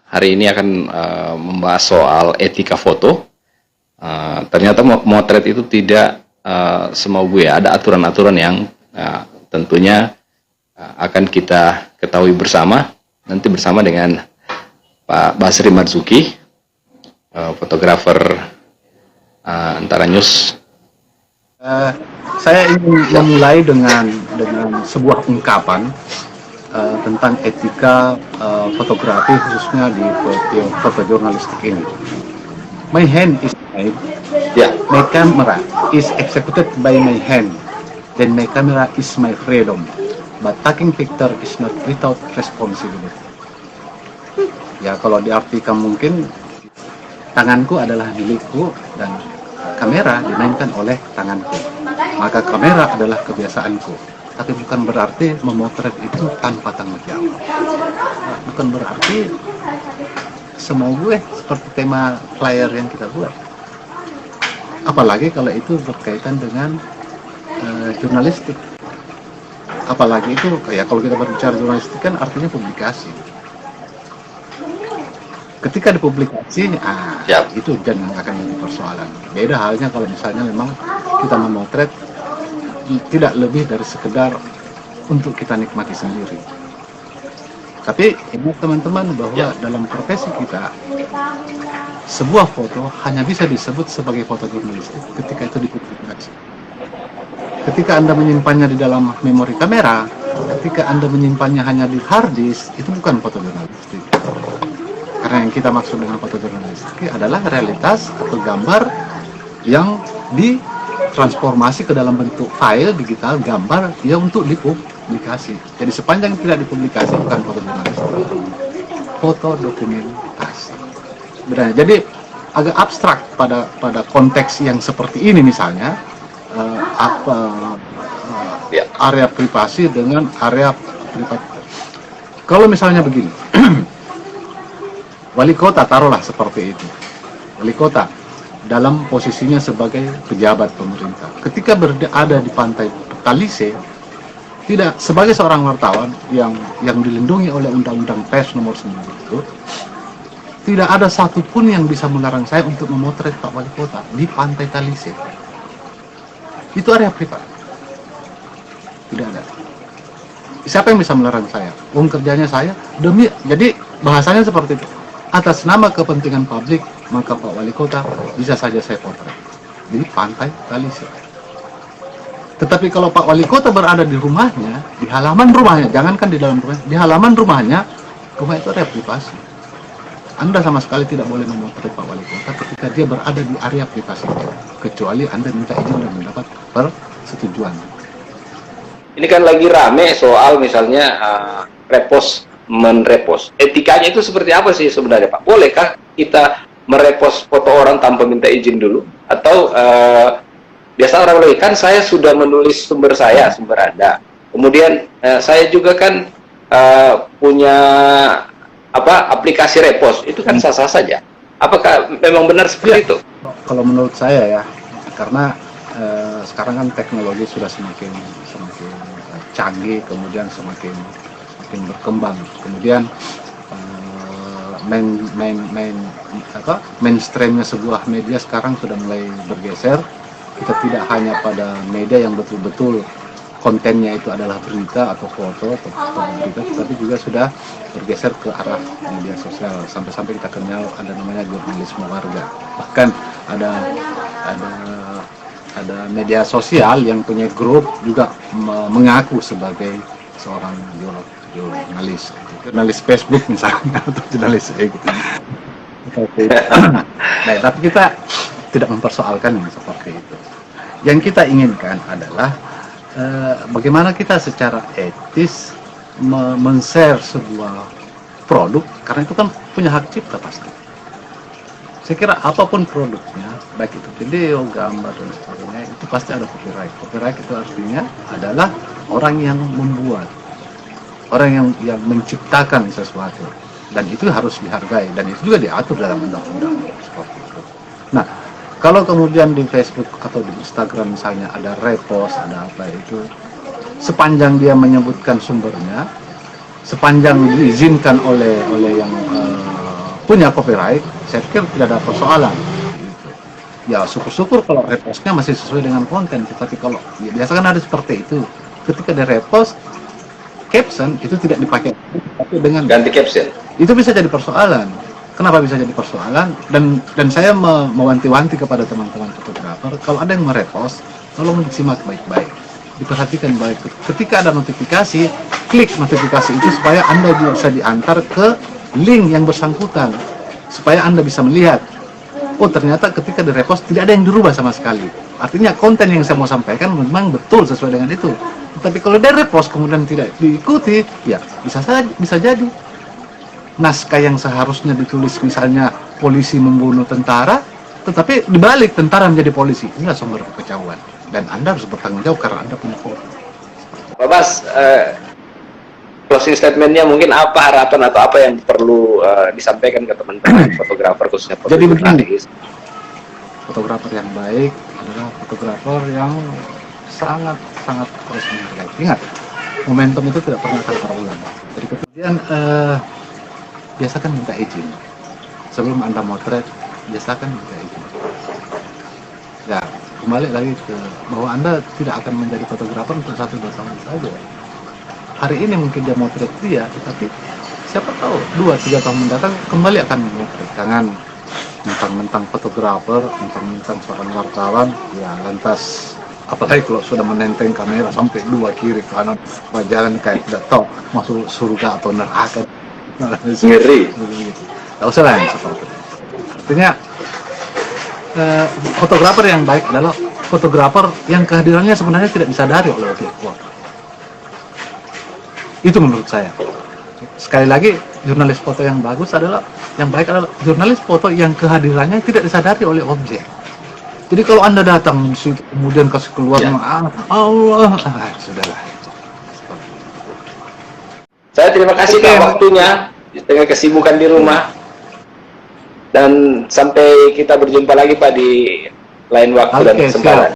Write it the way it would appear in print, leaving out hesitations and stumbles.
hari ini akan membahas soal etika foto. Ternyata motret itu tidak semau ya, ada aturan-aturan yang tentunya akan kita ketahui bersama, nanti bersama dengan Pak Basri Marzuki, fotografer Antara News. Saya ingin memulai dengan sebuah ungkapan tentang etika fotografi, khususnya di fotojurnalistik ini. My hand is made, my camera is executed by my hand, then my camera is my freedom, but taking picture is not without responsibility. Ya, kalau diartikan mungkin tanganku adalah milikku dan kamera dimainkan oleh tanganku, maka kamera adalah kebiasaanku. Tapi bukan berarti memotret itu tanpa tanggung jawab. Bukan berarti semau gue seperti tema flyer yang kita buat. Apalagi kalau itu berkaitan dengan jurnalistik. Apalagi itu, ya kalau kita berbicara jurnalistik kan artinya publikasi. Ketika dipublikasi, itu dan akan menjadi persoalan. Beda halnya kalau misalnya memang kita memotret tidak lebih dari sekedar untuk kita nikmati sendiri. Tapi ingat teman-teman bahwa dalam profesi kita, sebuah foto hanya bisa disebut sebagai foto jurnalistik ketika itu dipublikasi. Ketika Anda menyimpannya di dalam memori kamera, ketika Anda menyimpannya hanya di hard disk, itu bukan foto jurnalistik. Karena yang kita maksud dengan fotojurnalistik adalah realitas atau gambar yang ditransformasi ke dalam bentuk file digital, gambar yang untuk dipublikasi. Jadi sepanjang tidak dipublikasi bukan fotojurnalistik, foto dokumentasi. Sebenarnya, jadi agak abstrak pada konteks yang seperti ini misalnya, area privasi dengan area privat. Kalau misalnya begini. Wali kota, taruhlah seperti itu. Wali kota dalam posisinya sebagai pejabat pemerintah. Ketika berada di pantai Talise, tidak sebagai seorang wartawan yang dilindungi oleh Undang-Undang Pers nomor 9 itu, tidak ada satupun yang bisa melarang saya untuk memotret Pak Wali Kota di pantai Talise. Itu area privat. Tidak ada. Siapa yang bisa melarang saya? Kerjanya saya demi, jadi bahasanya seperti itu. Atas nama kepentingan publik, maka Pak Wali Kota bisa saja saya potret di pantai Talise. Tetapi kalau Pak Wali Kota berada di rumahnya, di halaman rumahnya, jangankan di dalam rumahnya, di halaman rumahnya, rumah itu area privasi. Anda sama sekali tidak boleh memotret Pak Wali Kota ketika dia berada di area privasi, kecuali Anda minta izin dan mendapat persetujuan. Ini kan lagi rame soal misalnya merepost. Etikanya itu seperti apa sih sebenarnya, Pak? Bolehkah kita merepost foto orang tanpa minta izin dulu? Atau biasa orang bilang, kan saya sudah menulis sumber saya, sumber Anda. Kemudian saya juga kan punya aplikasi repost. Itu kan sah-sah saja. Apakah memang benar seperti itu? Kalau menurut saya ya, karena sekarang kan teknologi sudah semakin canggih, kemudian semakin berkembang, kemudian mainstreamnya sebuah media sekarang sudah mulai bergeser. Kita tidak hanya pada media yang betul-betul kontennya itu adalah berita atau foto atau berita, tapi juga sudah bergeser ke arah media sosial, sampai-sampai kita kenal ada namanya jurnalisme warga. Bahkan ada media sosial yang punya grup juga mengaku sebagai seorang jurnalis Facebook misalnya, atau jurnalis gitu. Nah, tapi kita tidak mempersoalkan yang seperti itu. Yang kita inginkan adalah bagaimana kita secara etis men-share sebuah produk, karena itu kan punya hak cipta pasti. Saya kira apapun produknya, baik itu video, gambar, dan sebagainya, itu pasti ada copyright. Copyright itu artinya adalah orang yang membuat, orang yang menciptakan sesuatu, dan itu harus dihargai, dan itu juga diatur dalam undang-undang seperti itu. Nah, kalau kemudian di Facebook atau di Instagram misalnya ada repost, ada apa itu, sepanjang dia menyebutkan sumbernya, sepanjang diizinkan oleh yang punya copyright, saya pikir tidak ada persoalan. Ya syukur-syukur kalau repostnya masih sesuai dengan konten, tetapi kalau ya, biasa kan ada seperti itu, ketika di repost caption itu tidak dipakai tapi dengan Ganti caption. itu bisa jadi persoalan. Kenapa bisa jadi persoalan? Dan saya mewanti-wanti kepada teman-teman fotografer, kalau ada yang merepost, tolong disimak baik-baik, diperhatikan baik. Ketika ada notifikasi, klik notifikasi itu supaya Anda bisa diantar ke link yang bersangkutan, supaya Anda bisa melihat, oh ternyata ketika direpost tidak ada yang dirubah sama sekali. Artinya konten yang saya mau sampaikan memang betul sesuai dengan itu. Tapi kalau dia repost kemudian tidak diikuti, ya bisa jadi naskah yang seharusnya ditulis misalnya polisi membunuh tentara, tetapi dibalik tentara menjadi polisi. Inilah sumber kekacauan. Dan Anda harus bertanggung jawab karena Anda punya foto. Pak Bas, closing statementnya mungkin apa harapan atau apa yang perlu disampaikan ke teman-teman fotografer khususnya Jadi fotografer? begini, fotografer yang baik adalah fotografer yang sangat terus menghargai. Ingat, momentum itu tidak pernah akan terulang. Jadi kemudian biasakan minta izin sebelum Anda motret, biasakan minta izin. Ya, kembali lagi ke bahwa Anda tidak akan menjadi fotografer untuk 1-2 tahun saja. Hari ini mungkin dia motret dia, tetapi siapa tahu 2-3 tahun mendatang kembali akan memotret. Jangan mentang-mentang fotografer, mentang-mentang seorang wartawan, ya lantas apalagi kalau sudah menenteng kamera sampai 2 kiri kanan, jalan kayak tidak tahu masuk surga atau neraka. Ngeri. Tidak usah lah yang seperti itu. Artinya fotografer yang baik adalah fotografer yang kehadirannya sebenarnya tidak disadari oleh objek foto. Itu menurut saya. Sekali lagi, jurnalis foto yang bagus adalah, yang baik adalah jurnalis foto yang kehadirannya tidak disadari oleh objek. Jadi kalau Anda datang kemudian kasih keluar, ya. Allah, sudahlah. Saya terima kasih Pak waktunya dengan kesibukan di rumah, dan sampai kita berjumpa lagi Pak di lain waktu dan kesempatan.